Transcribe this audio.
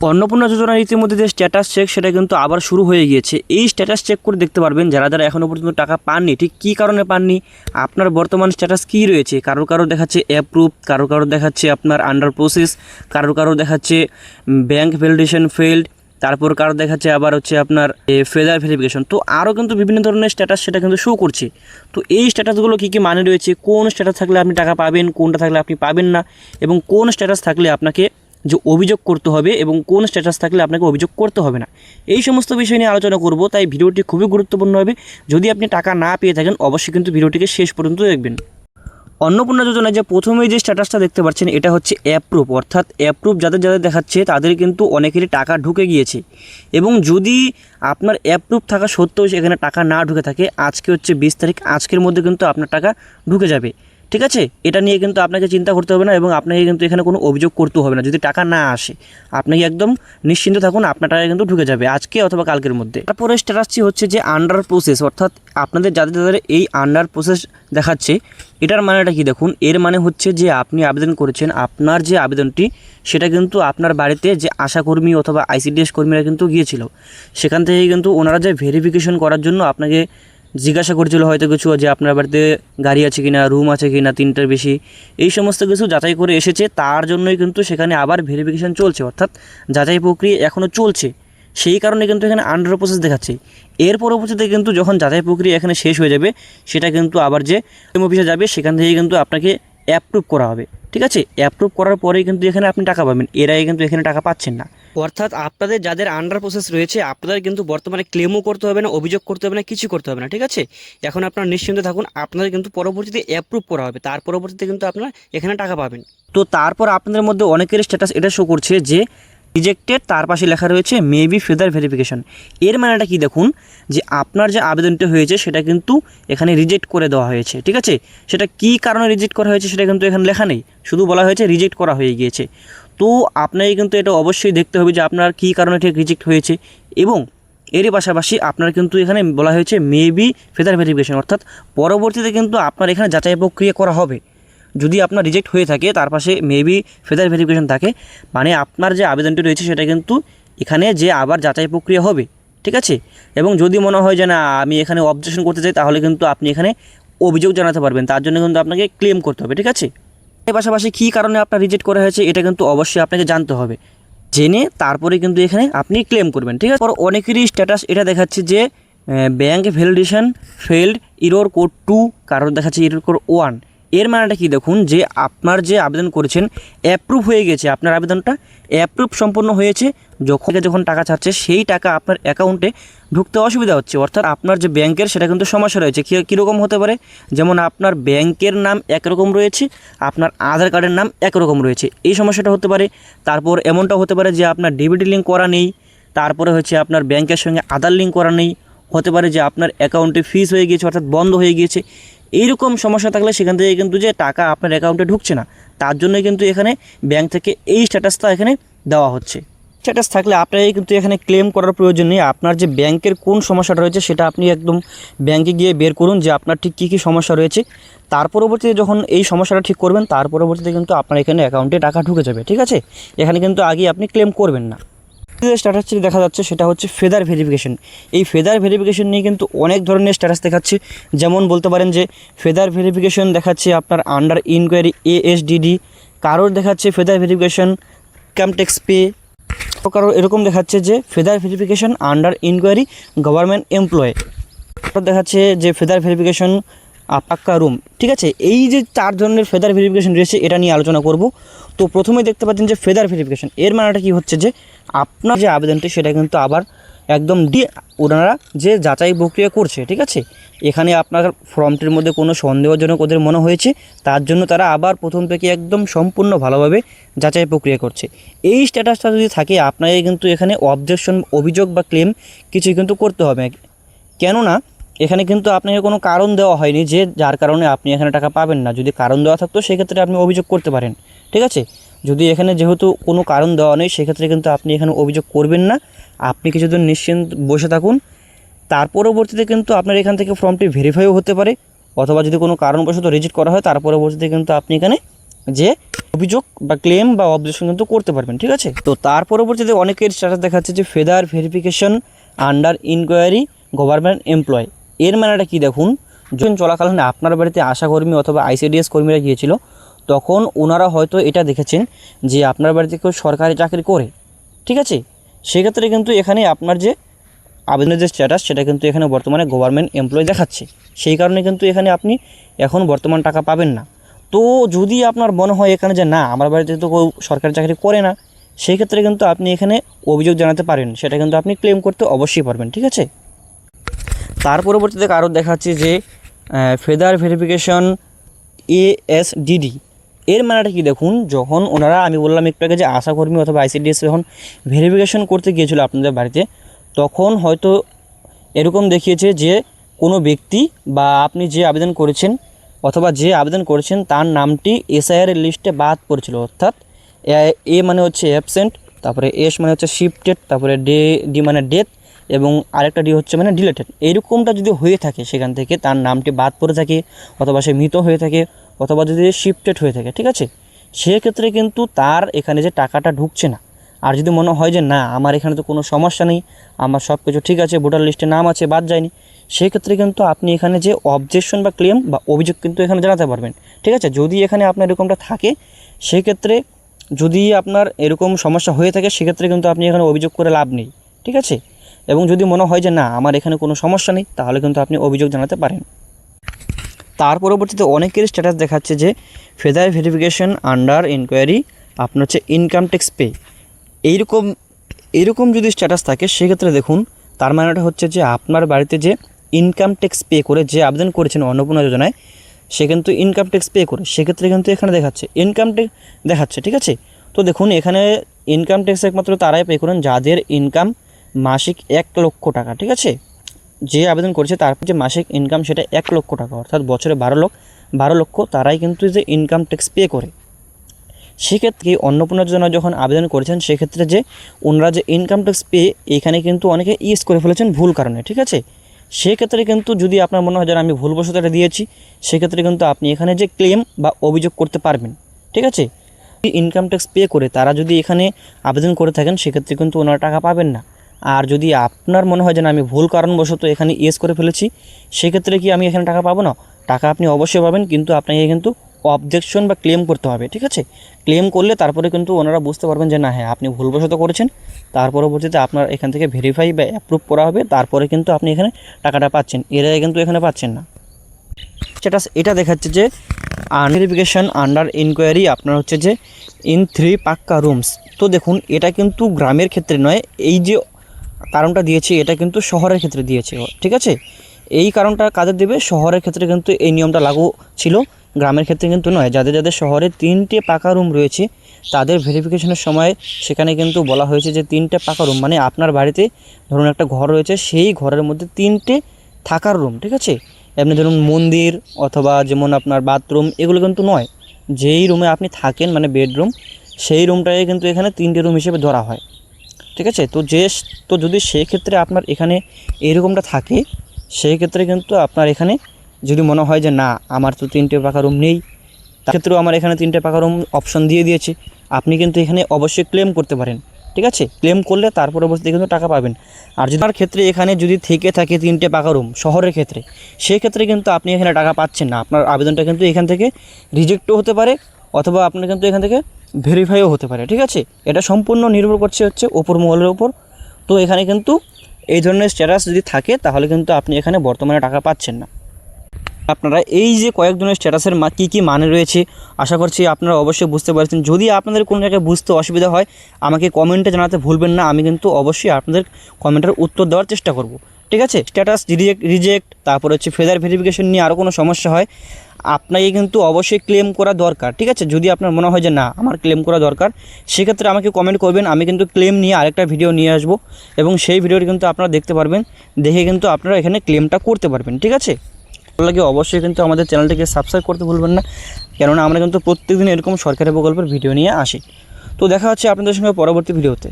অন্নপূর্ণা যোজনার ইতিমধ্যে যে স্ট্যাটাস চেক সেটা কিন্তু আবার শুরু হয়ে গিয়েছে। এই স্ট্যাটাস চেক করে দেখতে পারবেন যারা যারা এখনও পর্যন্ত টাকা পাননি, ঠিক কী কারণে পাননি, আপনার বর্তমান স্ট্যাটাস কী রয়েছে। কারো কারো দেখাচ্ছে অ্যাপ্রুভ, কারো কারো দেখাচ্ছে আপনার আন্ডার প্রসেস, কারো কারো দেখাচ্ছে ব্যাঙ্ক ভ্যালিডেশন ফেইল্ড, তারপর কারো দেখাচ্ছে আবার হচ্ছে আপনার ফেদার ভেরিফিকেশন। তো আরও কিন্তু বিভিন্ন ধরনের স্ট্যাটাস সেটা কিন্তু শো করছে। তো এই স্ট্যাটাসগুলো কী কী মানে রয়েছে, কোন স্ট্যাটাস থাকলে আপনি টাকা পাবেন, কোনটা থাকলে আপনি পাবেন না, এবং কোন স্ট্যাটাস থাকলে আপনাকে যে অভিযোগ করতে হবে এবং কোন স্ট্যাটাস থাকলে আপনাকে অভিযোগ করতে হবে না, এই সমস্ত বিষয় নিয়ে আলোচনা করব। তাই ভিডিওটি খুবই গুরুত্বপূর্ণ হবে। যদি আপনি টাকা না পেয়ে থাকেন অবশ্যই কিন্তু ভিডিওটিকে শেষ পর্যন্ত দেখবেন। অন্নপূর্ণা যোজনায় যে প্রথমেই যে স্ট্যাটাসটা দেখতে পাচ্ছেন এটা হচ্ছে অ্যাপ্রুভ, অর্থাৎ অ্যাপ্রুভ যাদের যাদের দেখাচ্ছে তাদের কিন্তু অনেকেরই টাকা ঢুকে গিয়েছে। এবং যদি আপনার অ্যাপ্রুভ থাকা সত্ত্বেও সেখানে টাকা না ঢুকে থাকে, আজকে হচ্ছে 20 তারিখ, আজকের মধ্যে কিন্তু আপনার টাকা ঢুকে যাবে। ঠিক আছে, এটা নিয়ে কিন্তু আপনাকে চিন্তা করতে হবে না এবং আপনাকে কিন্তু এখানে কোনো অভিযোগ করতে হবে না। যদি টাকা না আসে আপনাকে একদম নিশ্চিন্ত থাকুন, আপনার টাকা কিন্তু ঢুকে যাবে আজকে অথবা কালকের মধ্যে। তারপরে স্ট্যাটাসটি হচ্ছে যে আন্ডার প্রসেস, অর্থাৎ আপনাদের যাদের যাদের এই আন্ডার প্রসেস দেখাচ্ছে এটার মানেটা কি দেখুন। এর মানে হচ্ছে যে আপনি আবেদন করেছেন, আপনার যে আবেদনটি সেটা কিন্তু আপনার বাড়িতে যে আশাকর্মী অথবা আইসিডিএস কর্মীরা কিন্তু গিয়েছিল, সেখান থেকে কিন্তু ওনারা যে ভেরিফিকেশন করার জন্য আপনাকে জিজ্ঞাসা করছিল হয়তো কিছু, যে আপনার বাড়িতে গাড়ি আছে কিনা, রুম আছে কিনা 3টার বেশি, এই সমস্ত কিছু যাচাই করে এসেছে। তার জন্যই কিন্তু সেখানে আবার ভেরিফিকেশন চলছে, অর্থাৎ যাচাই প্রক্রিয়া এখনও চলছে। সেই কারণে কিন্তু এখানে আন্ডার প্রসেস দেখাচ্ছে। এর পরবর্তীতে কিন্তু যখন যাচাই প্রক্রিয়া এখানে শেষ হয়ে যাবে সেটা কিন্তু আবার যে অফিসে যাবে সেখান থেকে কিন্তু আপনাকে অ্যাপ্রুভ করা হবে। ঠিক আছে, অ্যাপ্রুভ করার পরেই কিন্তু এখানে আপনি টাকা পাবেন, এর আগে কিন্তু এখানে টাকা পাচ্ছেন না। অর্থাৎ আপনাদের যাদের আন্ডার প্রসেস রয়েছে আপনাদের কিন্তু বর্তমানে ক্লেমও করতে হবে না, অভিযোগ করতে হবে না, কিছু করতে হবে না। ঠিক আছে, এখন আপনারা নিশ্চিন্তে থাকুন, আপনাদের কিন্তু পরবর্তীতে অ্যাপ্রুভ করা হবে, তার পরবর্তীতে কিন্তু আপনারা এখানে টাকা পাবেন। তো তারপর আপনাদের মধ্যে অনেকের স্ট্যাটাস এটা শো করছে যে রিজেক্টেড, তার পাশে লেখা রয়েছে মেবি ফেদার ভেরিফিকেশন। এর মানেটা কি দেখুন, যে আপনার যে আবেদনটি হয়েছে সেটা কিন্তু এখানে রিজেক্ট করে দেওয়া হয়েছে। ঠিক আছে, সেটা কী কারণে রিজেক্ট করা হয়েছে সেটা কিন্তু এখানে লেখা নেই, শুধু বলা হয়েছে রিজেক্ট করা হয়ে গিয়েছে। তো আপনাকে কিন্তু এটা অবশ্যই দেখতে হবে যে আপনার কী কারণে ঠিক রিজেক্ট হয়েছে, এবং এরই পাশাপাশি আপনার কিন্তু এখানে বলা হয়েছে মেবি ফেদার ভেরিফিকেশন, অর্থাৎ পরবর্তীতে কিন্তু আপনার এখানে যাচাই প্রক্রিয়া করা হবে। যদি আপনার রিজেক্ট হয়ে থাকে তার পাশে মেবি ফেদার ভেরিফিকেশন থাকে, মানে আপনার যে আবেদনটি রয়েছে সেটা কিন্তু এখানে যে আবার যাচাই প্রক্রিয়া হবে। ঠিক আছে, এবং যদি মনে হয় যে না আমি এখানে অবজেকশন করতে চাই তাহলে কিন্তু আপনি এখানে অভিযোগ জানাতে পারবেন, তার জন্য কিন্তু আপনাকে ক্লেম করতে হবে। ঠিক আছে, এর পাশাপাশি কী কারণে আপনার রিজেক্ট করা হয়েছে এটা কিন্তু অবশ্যই আপনাকে জানতে হবে, জেনে তারপরে কিন্তু এখানে আপনি ক্লেম করবেন। ঠিক আছে, অনেকেরই স্ট্যাটাস এটা দেখাচ্ছে যে bank validation failed, error code 2, কারোর দেখাচ্ছে ইরর কোড 1। এর মানেটা কি দেখুন, যে আপনার যে আবেদন করেছেন অ্যাপ্রুভ হয়ে গেছে, আপনার আবেদনটা অ্যাপ্রুভ সম্পন্ন হয়েছে, যখন টাকা ছাড়ছে সেই টাকা আপনার অ্যাকাউন্টে ঢুকতে অসুবিধা হচ্ছে। অর্থাৎ আপনার যে ব্যাংকের সেটা কিন্তু সমস্যা রয়েছে। কীরকম হতে পারে, যেমন আপনার ব্যাংকের নাম একরকম রয়েছে, আপনার আধার কার্ডের নাম একরকম রয়েছে, এই সমস্যাটা হতে পারে। তারপর এমনটা হতে পারে যে আপনার ডিবিটি লিঙ্ক করা নেই, তারপরে হচ্ছে আপনার ব্যাংকের সঙ্গে আধার লিঙ্ক করা নেই, হতে পারে যে আপনার অ্যাকাউন্টে ফ্রিজ হয়ে গিয়েছে, অর্থাৎ বন্ধ হয়ে গিয়েছে। এইরকম সমস্যা থাকলে সেখান থেকে কিন্তু যে টাকা আপনার অ্যাকাউন্টে ঢুকছে না, তার জন্য কিন্তু এখানে ব্যাংক থেকে এই স্ট্যাটাসটা এখানে দেওয়া হচ্ছে। স্ট্যাটাস থাকলে আপনাকে কিন্তু এখানে ক্লেম করার প্রয়োজন নেই। আপনার যে ব্যাংকের কোন সমস্যাটা রয়েছে সেটা আপনি একদম ব্যাংকে গিয়ে বের করুন যে আপনার ঠিক কী কী সমস্যা রয়েছে। তার পরবর্তীতে যখন এই সমস্যাটা ঠিক করবেন তার পরবর্তীতে কিন্তু আপনার এখানে অ্যাকাউন্টে টাকা ঢুকে যাবে। ঠিক আছে, এখানে কিন্তু আগে আপনি ক্লেম করবেন না। স্ট্যাটাস দেখা যাচ্ছে সেটা হচ্ছে ফেদার ভেরিফিকেশন। এই ফেদার ভেরিফিকেশন নিয়ে কিন্তু অনেক ধরনের স্ট্যাটাস দেখাচ্ছে, যেমন বলতে পারেন যে ফেদার ভেরিফিকেশন দেখাচ্ছে আপনার আন্ডার ইনকোয়ারি এএসডিডি, কারোর দেখাচ্ছে further verification income tax pay, কারোর এরকম দেখাচ্ছে যে further verification under enquiry government employ, কারোর দেখাচ্ছে যে ফেদার ভেরিফিকেশন পাক্কা রুম। ঠিক আছে, এই যে 4 ধরনের ফেদার ভেরিফিকেশন রয়েছে এটা নিয়ে আলোচনা করব। তো প্রথমে দেখতে পাচ্ছেন যে ফেদার ভেরিফিকেশন, এর মানেটা কি হচ্ছে, যে আপনার যে আবেদনটি সেটা কিন্তু আবার একদম ওনারা যে যাচাই প্রক্রিয়া করছে। ঠিক আছে, এখানে আপনার ফর্মটির মধ্যে কোনো সন্দেহজনক ওদের মনে হয়েছে, তার জন্য তারা আবার প্রথম থেকে একদম সম্পূর্ণ ভালোভাবে যাচাই প্রক্রিয়া করছে। এই স্ট্যাটাসটা যদি থাকে আপনাকে কিন্তু এখানে অবজেকশন, অভিযোগ বা ক্লেম কিছুই কিন্তু করতে হবে, কেননা এখানে কিন্তু আপনাকে কোনো কারণ দেওয়া হয়নি যে যার কারণে আপনি এখানে টাকা পাবেন না। যদি কারণ দেওয়া থাকতো সেক্ষেত্রে আপনি অভিযোগ করতে পারেন। ঠিক আছে, যদি এখানে যেহেতু কোনো কারণ দেওয়া নেই সেক্ষেত্রে কিন্তু আপনি এখানে অভিযোগ করবেন না। আপনি কিছুদিন নিশ্চিন্ত বসে থাকুন, তার পরবর্তীতে কিন্তু আপনার এখান থেকে ফর্মটি ভেরিফাইও হতে পারে, অথবা যদি কোনো কারণবশত রিজেক্ট করা হয় তার পরবর্তীতে কিন্তু আপনি এখানে যে অভিযোগ বা ক্লেম বা অবজেকশন কিন্তু করতে পারবেন। ঠিক আছে, তো তার পরবর্তীতে অনেকের স্ট্যাটাস দেখাচ্ছে যে further verification under enquiry government employ. এর মানেটা কি দেখুন, যখন চলাকালীন আপনার বাড়িতে আশাকর্মী অথবা আইসিডিএস কর্মীরা গিয়েছিল, তখন ওনারা হয়তো এটা দেখেছেন যে আপনার বাড়িতে কেউ সরকারি চাকরি করে। ঠিক আছে, সেক্ষেত্রে কিন্তু এখানে আপনার যে আবেদনের যে স্ট্যাটাস সেটা কিন্তু এখানে বর্তমানে গভর্নমেন্ট এমপ্লয় দেখাচ্ছে, সেই কারণে কিন্তু এখানে আপনি এখন বর্তমান টাকা পাবেন না। তো যদি আপনার মনে হয় এখানে যে না আমার বাড়িতে তো কেউ সরকারি চাকরি করে না, সেই ক্ষেত্রে কিন্তু আপনি এখানে অভিযোগ জানাতে পারেন, সেটা কিন্তু আপনি ক্লেম করতে অবশ্যই পারবেন। ঠিক আছে, তার পরবর্তীতে কারো দেখাচ্ছে যে ফেদার ভেরিফিকেশন ASDD। এর মানেটা কি দেখুন, যখন ওনারা আমি বললাম একটু আগে যে আশাকর্মী অথবা আইসিডিএস যখন ভেরিফিকেশন করতে গিয়েছিল আপনাদের বাড়িতে, তখন হয়তো এরকম দেখিয়েছে যে কোনো ব্যক্তি বা আপনি যে আবেদন করেছেন অথবা যে আবেদন করেছেন তার নামটি SIR এর লিস্টে বাদ পড়েছিল। অর্থাৎ এ মানে হচ্ছে অ্যাবসেন্ট, তারপরে এস মানে হচ্ছে শিফটেড, তারপরে ডি মানে ডেথ, এবং আরেকটা ডি হচ্ছে মানে ডিলেটেড। এইরকমটা যদি হয়ে থাকে সেখান থেকে তার নামটি বাদ পড়ে থাকে, অথবা সে মৃত হয়ে থাকে, অথবা যদি শিফটেড হয়ে থাকে, ঠিক আছে, সেক্ষেত্রে কিন্তু তার এখানে যে টাকাটা ঢুকছে না। আর যদি মনে হয় যে না আমার এখানে তো কোনো সমস্যা নেই, আমার সব কিছু ঠিক আছে, ভোটার লিস্টে নাম আছে, বাদ যায়নি, সেক্ষেত্রে কিন্তু আপনি এখানে যে অবজেকশন বা ক্লেম বা অভিযোগ কিন্তু এখানে জানাতে পারবেন। ঠিক আছে, যদি এখানে আপনার এরকমটা থাকে, সেক্ষেত্রে যদি আপনার এরকম সমস্যা হয়ে থাকে সেক্ষেত্রে কিন্তু আপনি এখানে অভিযোগ করে লাভ নেই। ঠিক আছে, এবং যদি মনে হয় যে না আমার এখানে কোনো সমস্যা নেই, তাহলে কিন্তু আপনি অভিযোগ জানাতে পারেন। তার পরবর্তীতে অনেকের স্ট্যাটাস দেখাচ্ছে যে ফেদার ভেরিফিকেশন আন্ডার ইনকোয়ারি আপনার হচ্ছে ইনকাম ট্যাক্স পে। এইরকম যদি স্ট্যাটাস থাকে সেক্ষেত্রে দেখুন, তার মানেটা হচ্ছে যে আপনার বাড়িতে যে ইনকাম ট্যাক্স পে করে যে আবেদন করেছেন অন্নপূর্ণা যোজনায়, সে কিন্তু ইনকাম ট্যাক্স পে করে, সেক্ষেত্রে কিন্তু এখানে দেখাচ্ছে ইনকাম ট্যাক্স দেখাচ্ছে। ঠিক আছে, তো দেখুন এখানে ইনকাম ট্যাক্স একমাত্র তারাই পে করেন যাদের ইনকাম মাসিক 1 লক্ষ টাকা। ঠিক আছে, যে আবেদন করেছে তারপর যে মাসিক ইনকাম সেটা 1 লক্ষ টাকা, অর্থাৎ বছরে 12 লক্ষ, তারাই কিন্তু যে ইনকাম ট্যাক্স পে করে। সেক্ষেত্রে অন্নপূর্ণা যোজনা যখন আবেদন করেছেন সেক্ষেত্রে যে ওনারা যে ইনকাম ট্যাক্স পে এখানে কিন্তু অনেকে ইউজ করে ফেলেছেন ভুল কারণে। ঠিক আছে, সেক্ষেত্রে কিন্তু যদি আপনার মনে হয় যে আমি ভুলবশত এটা দিয়েছি, সেক্ষেত্রে কিন্তু আপনি এখানে যে ক্লেম বা অভিযোগ করতে পারবেন। ঠিক আছে, ইনকাম ট্যাক্স পে করে তারা যদি এখানে আবেদন করে থাকেন সেক্ষেত্রে কিন্তু ওনারা টাকা পাবেন না। আর যদি আপনার মনে হয় যে আমি ভুল কারণবশত এখানে ইয়েস করে ফেলেছি, সেক্ষেত্রে কি আমি এখানে টাকা পাবো না? টাকা আপনি অবশ্যই পাবেন, কিন্তু আপনাকে কিন্তু অবজেকশন বা ক্লেম করতে হবে। ঠিক আছে, ক্লেম করলে তারপরে কিন্তু ওনারা বুঝতে পারবেন যে না হ্যাঁ আপনি ভুলবশত করেছেন, তার পরবর্তীতে আপনার এখান থেকে ভেরিফাই বা অ্যাপ্রুভ করা হবে, তারপরে কিন্তু আপনি এখানে টাকাটা পাচ্ছেন, এর আগে কিন্তু এখানে পাচ্ছেন না। স্ট্যাটাস এটা দেখাচ্ছে যে ভেরিফিকেশন আন্ডার ইনকোয়ারি আপনার হচ্ছে যে ইন 3 পাক্কা রুমস। তো দেখুন এটা কিন্তু গ্রামের ক্ষেত্রে নয়, এই যে কারণটা দিয়েছে এটা কিন্তু শহরের ক্ষেত্রে দিয়েছে। ঠিক আছে, এই কারণটা কাদের দেবে? শহরের ক্ষেত্রে কিন্তু এই নিয়মটা লাগু ছিল, গ্রামের ক্ষেত্রে কিন্তু নয়। যাদের যাদের শহরে 3টে পাকা রুম রয়েছে তাদের ভেরিফিকেশনের সময় সেখানে কিন্তু বলা হয়েছে যে 3টে পাকা রুম, মানে আপনার বাড়িতে ধরুন একটা ঘর রয়েছে, সেই ঘরের মধ্যে 3টে থাকার রুম। ঠিক আছে, এমনি ধরুন মন্দির অথবা যেমন আপনার বাথরুম এগুলো কিন্তু নয়, যেই রুমে আপনি থাকেন মানে বেডরুম, সেই রুমটাকে কিন্তু এখানে 3টে রুম হিসেবে ধরা হয়। ঠিক আছে, তো যদি সেক্ষেত্রে আপনার এখানে এরকমটা থাকে, সেই ক্ষেত্রে কিন্তু আপনার এখানে যদি মনে হয় যে না আমার তো 3টে পাকা রুম নেই, তার ক্ষেত্রেও আমার এখানে 3টে পাকা রুম অপশন দিয়ে দিয়েছে, আপনি কিন্তু এখানে অবশ্যই ক্লেম করতে পারেন। ঠিক আছে, ক্লেম করলে তার পরবর্তীতে কিন্তু টাকা পাবেন। আর যদি আপনার ক্ষেত্রে এখানে যদি থেকে থাকে 3টে পাকা রুম শহরের ক্ষেত্রে, সেই ক্ষেত্রে কিন্তু আপনি এখানে টাকা পাচ্ছেন না, আপনার আবেদনটা কিন্তু এখান থেকে রিজেক্টও হতে পারে, অথবা আপনার কিন্তু এখান থেকে ভেরিফাইও হতে পারে। ঠিক আছে, এটা সম্পূর্ণ নির্ভর করছে হচ্ছে ওপর মহলের উপর। তো এখানে কিন্তু এই ধরনের স্ট্যাটাস যদি থাকে তাহলে কিন্তু আপনি এখানে বর্তমানে টাকা পাচ্ছেন না। আপনারা এই যে কয়েকজনের স্ট্যাটাসের কী কী মানে রয়েছে আশা করছি আপনারা অবশ্যই বুঝতে পারছেন। যদি আপনাদের কোনো জায়গায় বুঝতে অসুবিধা হয় আমাকে কমেন্টে জানাতে ভুলবেন না, আমি কিন্তু অবশ্যই আপনাদের কমেন্টের উত্তর দেওয়ার চেষ্টা করব। ঠিক আছে, স্ট্যাটাস রিজেক্ট তারপর হচ্ছে ফেদার ভেরিফিকেশন নিয়ে আরও কোনো সমস্যা হয় আপনাকে কিন্তু অবশ্যই ক্লেম করা দরকার। ঠিক আছে, যদি আপনার মনে হয় যে না আমার ক্লেম করা দরকার, সেক্ষেত্রে আমাকে কমেন্ট করবেন, আমি কিন্তু ক্লেম নিয়ে আরেকটা ভিডিও নিয়ে আসবো, এবং সেই ভিডিওটি কিন্তু আপনারা দেখতে পারবেন, দেখে কিন্তু আপনারা এখানে ক্লেমটা করতে পারবেন। ঠিক আছে, ভালো লাগে অবশ্যই কিন্তু আমাদের চ্যানেলটিকে সাবস্ক্রাইব করতে ভুলবেন না, কেননা আমরা কিন্তু প্রত্যেকদিন এরকম সরকারি প্রকল্পের ভিডিও নিয়ে আসি। তো দেখা হচ্ছে আপনাদের সঙ্গে পরবর্তী ভিডিওতে।